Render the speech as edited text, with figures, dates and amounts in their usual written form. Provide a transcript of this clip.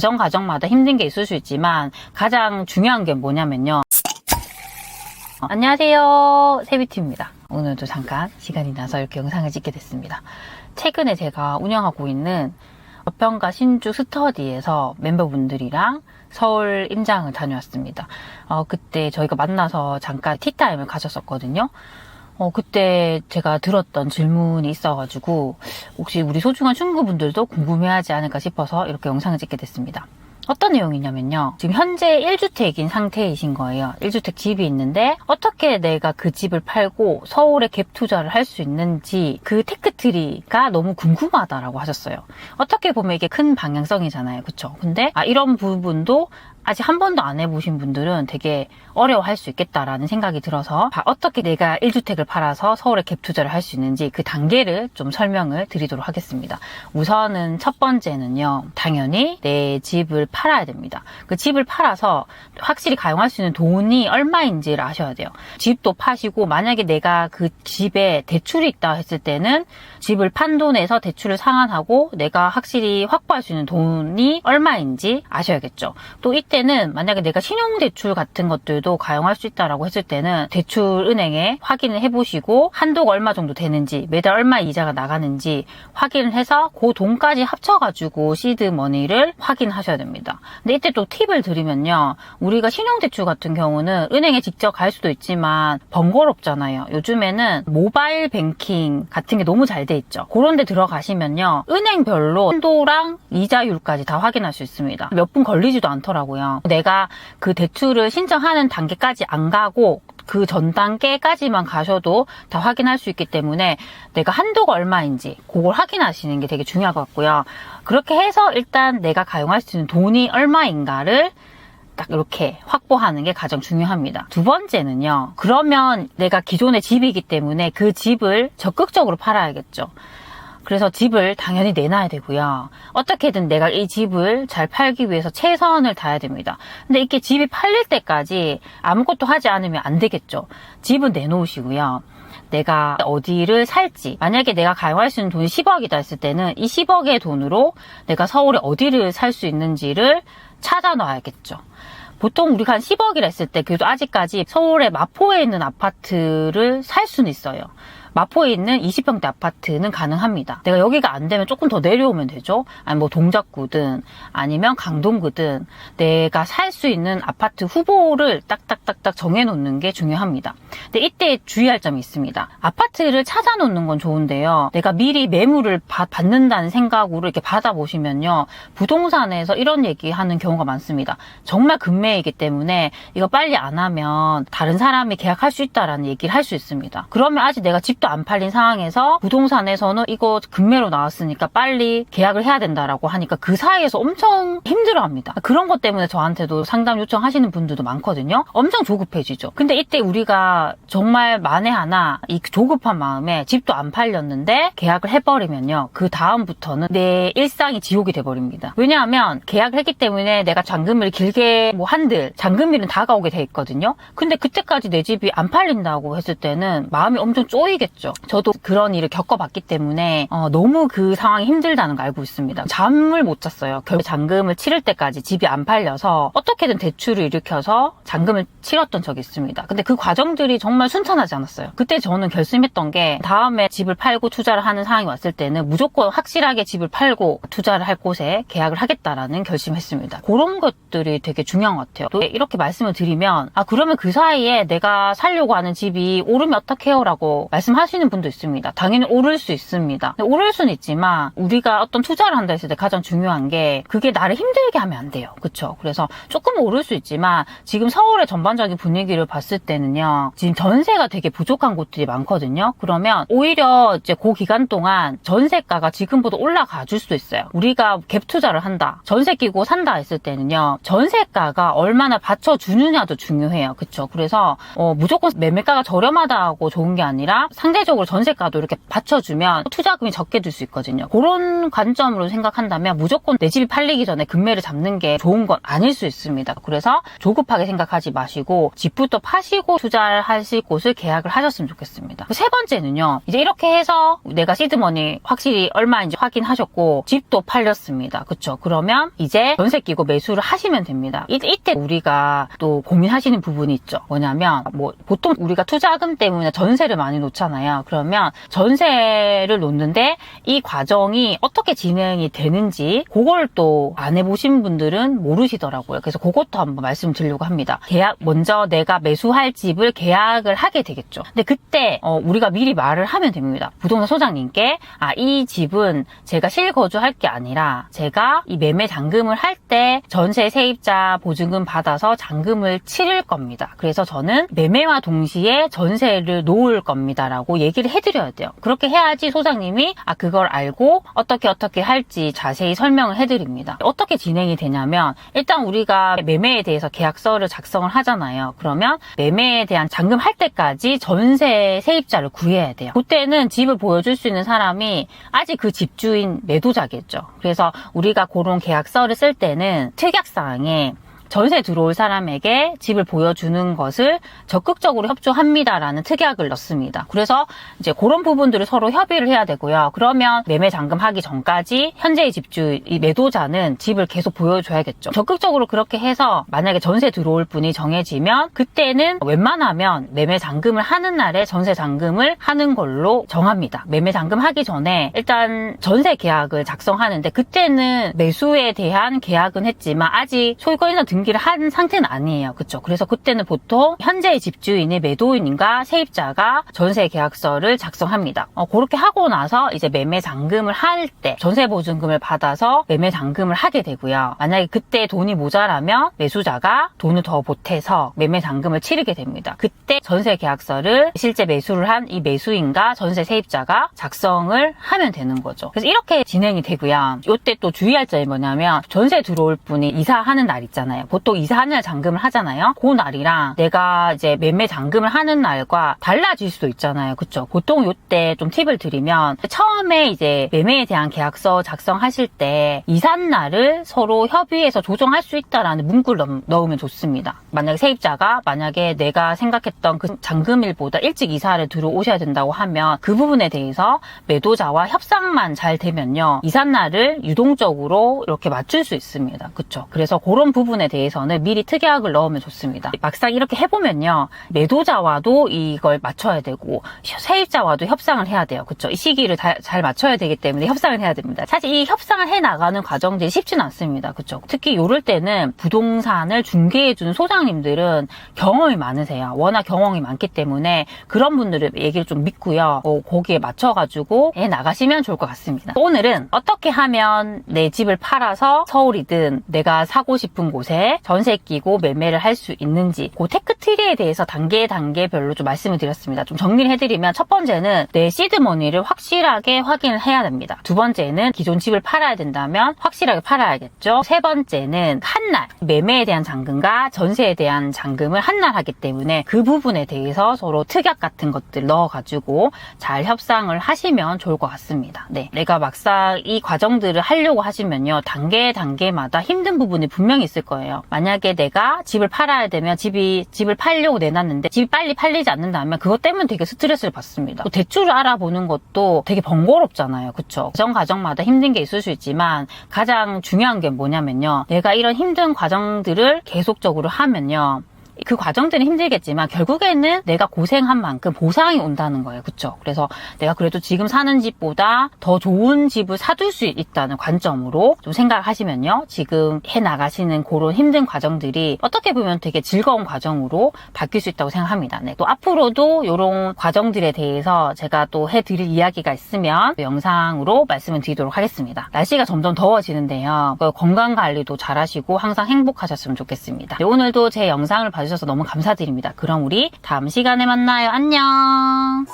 가정마다 힘든 게 있을 수 있지만 가장 중요한 게 뭐냐면요. 안녕하세요, 세비티입니다. 오늘도 잠깐 시간이 나서 이렇게 영상을 찍게 됐습니다. 최근에 제가 운영하고 있는 저평가 신주 스터디에서 멤버분들이랑 서울 임장을 다녀왔습니다. 그때 저희가 만나서 잠깐 티타임을 가졌었거든요. 그때 제가 들었던 질문이 있어가지고 혹시 우리 소중한 친구분들도 궁금해하지 않을까 싶어서 이렇게 영상을 찍게 됐습니다. 어떤 내용이냐면요. 지금 현재 1주택인 상태이신 거예요. 1주택 집이 있는데 어떻게 내가 그 집을 팔고 서울에 갭 투자를 할 수 있는지 그 테크트리가 너무 궁금하다라고 하셨어요. 어떻게 보면 이게 큰 방향성이잖아요. 그쵸? 근데 이런 부분도 아직 한 번도 안 해보신 분들은 되게 어려워할 수 있겠다라는 생각이 들어서 어떻게 내가 1주택을 팔아서 서울에 갭 투자를 할 수 있는지 그 단계를 좀 설명을 드리도록 하겠습니다. 우선은 첫 번째는요. 당연히 내 집을 팔아야 됩니다. 그 집을 팔아서 확실히 가용할 수 있는 돈이 얼마인지를 아셔야 돼요. 집도 파시고 만약에 내가 그 집에 대출이 있다 했을 때는 집을 판 돈에서 대출을 상환하고 내가 확실히 확보할 수 있는 돈이 얼마인지 아셔야겠죠. 또 이때는 만약에 내가 신용대출 같은 것들도 가용할 수 있다라고 했을 때는 대출 은행에 확인을 해보시고 한도가 얼마 정도 되는지 매달 얼마 이자가 나가는지 확인을 해서 그 돈까지 합쳐가지고 시드머니를 확인하셔야 됩니다. 근데 이때 또 팁을 드리면요. 우리가 신용대출 같은 경우는 은행에 직접 갈 수도 있지만 번거롭잖아요. 요즘에는 모바일 뱅킹 같은 게 너무 잘 돼 있죠. 그런 데 들어가시면요. 은행별로 한도랑 이자율까지 다 확인할 수 있습니다. 몇 분 걸리지도 않더라고요. 내가 그 대출을 신청하는 단계까지 안 가고 그 전 단계까지만 가셔도 다 확인할 수 있기 때문에 내가 한도가 얼마인지 그걸 확인하시는 게 되게 중요할 것 같고요. 그렇게 해서 일단 내가 가용할 수 있는 돈이 얼마인가를 딱 이렇게 확보하는 게 가장 중요합니다. 두 번째는요. 그러면 내가 기존의 집이기 때문에 그 집을 적극적으로 팔아야겠죠. 그래서 집을 당연히 내놔야 되고요. 어떻게든 내가 이 집을 잘 팔기 위해서 최선을 다해야 됩니다. 근데 이렇게 집이 팔릴 때까지 아무것도 하지 않으면 안 되겠죠. 집은 내놓으시고요. 내가 어디를 살지, 만약에 내가 가용할 수 있는 돈이 10억이다 했을 때는 이 10억의 돈으로 내가 서울에 어디를 살 수 있는지를 찾아놔야겠죠. 보통 우리가 한 10억이라 했을 때 그래도 아직까지 서울의 마포에 있는 아파트를 살 수는 있어요. 마포에 있는 20평대 아파트는 가능합니다. 내가 여기가 안 되면 조금 더 내려오면 되죠. 아니 뭐 동작구든 아니면 강동구든 내가 살 수 있는 아파트 후보를 딱딱딱딱 정해놓는 게 중요합니다. 근데 이때 주의할 점이 있습니다. 아파트를 찾아놓는 건 좋은데요. 내가 미리 매물을 받는다는 생각으로 이렇게 받아보시면요. 부동산에서 이런 얘기하는 경우가 많습니다. 정말 급매이기 때문에 이거 빨리 안 하면 다른 사람이 계약할 수 있다라는 얘기를 할 수 있습니다. 그러면 아직 내가 집도 안 팔린 상황에서 부동산에서는 이거 급매로 나왔으니까 빨리 계약을 해야 된다라고 하니까 그 사이에서 엄청 힘들어합니다. 그런 것 때문에 저한테도 상담 요청하시는 분들도 많거든요. 엄청 조급해지죠. 근데 이때 우리가 정말 만에 하나 이 조급한 마음에 집도 안 팔렸는데 계약을 해버리면요. 그 다음부터는 내 일상이 지옥이 돼버립니다. 왜냐하면 계약을 했기 때문에 내가 잔금을 길게 한들 잔금일은 다가오게 돼 있거든요. 근데 그때까지 내 집이 안 팔린다고 했을 때는 마음이 엄청 쪼이겠죠. 저도 그런 일을 겪어봤기 때문에 너무 그 상황이 힘들다는 걸 알고 있습니다. 잠을 못 잤어요. 결국 잔금을 치를 때까지 집이 안 팔려서 어떻게든 대출을 일으켜서 잔금을 치렀던 적이 있습니다. 근데 그 과정들이 정말 순탄하지 않았어요. 그때 저는 결심했던 게 다음에 집을 팔고 투자를 하는 상황이 왔을 때는 무조건 확실하게 집을 팔고 투자를 할 곳에 계약을 하겠다라는 결심했습니다. 그런 것들이 되게 중요한 것 같아요. 또 이렇게 말씀을 드리면 그러면 그 사이에 내가 살려고 하는 집이 오르면 어떡해요? 라고 말씀하시는 분도 있습니다. 당연히 오를 수 있습니다. 오를 수는 있지만 우리가 어떤 투자를 한다 했을 때 가장 중요한 게 그게 나를 힘들게 하면 안 돼요. 그쵸? 그래서 조금 오를 수 있지만 지금 서울의 전반적인 분위기를 봤을 때는요. 지금 전세가 되게 부족한 곳들이 많거든요. 그러면 오히려 이제 그 기간 동안 전세가가 지금보다 올라가 줄 수도 있어요. 우리가 갭 투자를 한다. 전세 끼고 산다 했을 때는요. 전세가가 얼마나 받쳐주느냐도 중요해요. 그쵸? 그래서 무조건 매매가가 저렴하다고 좋은 게 아니라 상대적으로 전세가도 이렇게 받쳐주면 투자금이 적게 들 수 있거든요. 그런 관점으로 생각한다면 무조건 내 집이 팔리기 전에 금매를 잡는 게 좋은 건 아닐 수 있습니다. 그래서 조급하게 생각하지 마시고 집부터 파시고 투자를 하실 곳을 계약을 하셨으면 좋겠습니다. 세 번째는요. 이제 이렇게 해서 내가 시드머니 확실히 얼마인지 확인하셨고 집도 팔렸습니다. 그쵸? 그러면 이제 전세 끼고 매수를 하시면 됩니다. 이때 우리가 또 고민하시는 부분이 있죠. 뭐냐면 보통 우리가 투자금 때문에 전세를 많이 놓잖아요. 그러면 전세를 놓는데 이 과정이 어떻게 진행이 되는지 그걸 또 안 해보신 분들은 모르시더라고요. 그래서 그것도 한번 말씀드리려고 합니다. 먼저 내가 매수할 집을 계약을 하게 되겠죠. 근데 그때 우리가 미리 말을 하면 됩니다. 부동산 소장님께 이 집은 제가 실거주할 게 아니라 제가 이 매매 잔금을 할 때 전세 세입자 보증금 받아서 잔금을 치를 겁니다. 그래서 저는 매매와 동시에 전세를 놓을 겁니다 라고 얘기를 해드려야 돼요. 그렇게 해야지 소장님이 그걸 알고 어떻게 할지 자세히 설명을 해드립니다. 어떻게 진행이 되냐면 일단 우리가 매매에 대해서 계약서를 작성을 하잖아요. 그러면 매매에 대한 잔금 할 때까지 전세 세입자를 구해야 돼요. 그때는 집을 보여줄 수 있는 사람이 아직 그 집주인 매도자겠죠. 그래서 우리가 그런 계약서를 쓸 때는 특약사항에 전세 들어올 사람에게 집을 보여주는 것을 적극적으로 협조합니다라는 특약을 넣습니다. 그래서 이제 그런 부분들을 서로 협의를 해야 되고요. 그러면 매매 잔금하기 전까지 현재의 집주, 이 매도자는 집을 계속 보여줘야겠죠. 적극적으로 그렇게 해서 만약에 전세 들어올 분이 정해지면 그때는 웬만하면 매매 잔금을 하는 날에 전세 잔금을 하는 걸로 정합니다. 매매 잔금 하기 전에 일단 전세 계약을 작성하는데 그때는 매수에 대한 계약은 했지만 아직 소유권이나 등기를 한 상태는 아니에요. 그쵸? 그래서 그때는 보통 현재의 집주인이 매도인과 세입자가 전세 계약서를 작성합니다. 그렇게 하고 나서 이제 매매 잔금을 할 때 전세 보증금을 받아서 매매 잔금을 하게 되고요. 만약에 그때 돈이 모자라면 매수자가 돈을 더 보태서 매매 잔금을 치르게 됩니다. 그때 전세 계약서를 실제 매수를 한 이 매수인과 전세 세입자가 작성을 하면 되는 거죠. 그래서 이렇게 진행이 되고요. 이때 또 주의할 점이 뭐냐면 전세 들어올 분이 이사하는 날 있잖아요. 보통 이사하는 날 잔금을 하잖아요. 그 날이랑 내가 이제 매매 잔금을 하는 날과 달라질 수도 있잖아요. 그쵸? 보통 이때 좀 팁을 드리면 처음에 이제 매매에 대한 계약서 작성하실 때 이삿날을 서로 협의해서 조정할 수 있다라는 문구를 넣으면 좋습니다. 만약에 세입자가 만약에 내가 생각했던 그 잔금일보다 일찍 이사를 들어오셔야 된다고 하면 그 부분에 대해서 매도자와 협상만 잘 되면요. 이삿날을 유동적으로 이렇게 맞출 수 있습니다. 그쵸? 그래서 그런 부분에 대해서는 미리 특약을 넣으면 좋습니다. 막상 이렇게 해보면요. 매도자와도 이걸 맞춰야 되고 세입자와도 협상을 해야 돼요. 그쵸? 이 시기를 잘 맞춰야 되기 때문에 협상을 해야 됩니다. 사실 이 협상을 해나가는 과정들이 쉽지는 않습니다. 그쵸? 특히 이럴 때는 부동산을 중개해주는 소장님들은 경험이 많으세요. 워낙 경험이 많기 때문에 그런 분들의 얘기를 좀 믿고요. 거기에 맞춰가지고 나가시면 좋을 것 같습니다. 오늘은 어떻게 하면 내 집을 팔아서 서울이든 내가 사고 싶은 곳에 전세 끼고 매매를 할 수 있는지 그 테크트리에 대해서 단계별로 좀 말씀을 드렸습니다. 좀 정리를 해드리면 첫 번째는 내 시드머니를 확실하게 확인을 해야 됩니다. 두 번째는 기존 집을 팔아야 된다면 확실하게 팔아야겠죠. 세 번째는 한날 매매에 대한 잔금과 전세에 대한 잔금을 한날 하기 때문에 그 부분에 대해서 서로 특약 같은 것들 넣어가지고 잘 협상을 하시면 좋을 것 같습니다. 네, 내가 막상 이 과정들을 하려고 하시면요. 단계마다 힘든 부분이 분명히 있을 거예요. 만약에 내가 집을 팔아야 되면 집을 팔려고 내놨는데 집이 빨리 팔리지 않는다면 그것 때문에 되게 스트레스를 받습니다. 또 대출을 알아보는 것도 되게 번거롭잖아요. 그쵸? 과정마다 힘든 게 있을 수 있지만 가장 중요한 게 뭐냐면요. 내가 이런 힘든 과정들을 계속적으로 하면요. 그 과정들은 힘들겠지만 결국에는 내가 고생한 만큼 보상이 온다는 거예요. 그쵸? 그래서 내가 그래도 지금 사는 집보다 더 좋은 집을 사둘 수 있다는 관점으로 좀 생각하시면요. 지금 해나가시는 그런 힘든 과정들이 어떻게 보면 되게 즐거운 과정으로 바뀔 수 있다고 생각합니다. 네, 또 앞으로도 이런 과정들에 대해서 제가 또 해드릴 이야기가 있으면 영상으로 말씀을 드리도록 하겠습니다. 날씨가 점점 더워지는데요. 건강관리도 잘하시고 항상 행복하셨으면 좋겠습니다. 네, 오늘도 제 영상을 봐주셔서 너무 감사드립니다. 그럼 우리 다음 시간에 만나요. 안녕.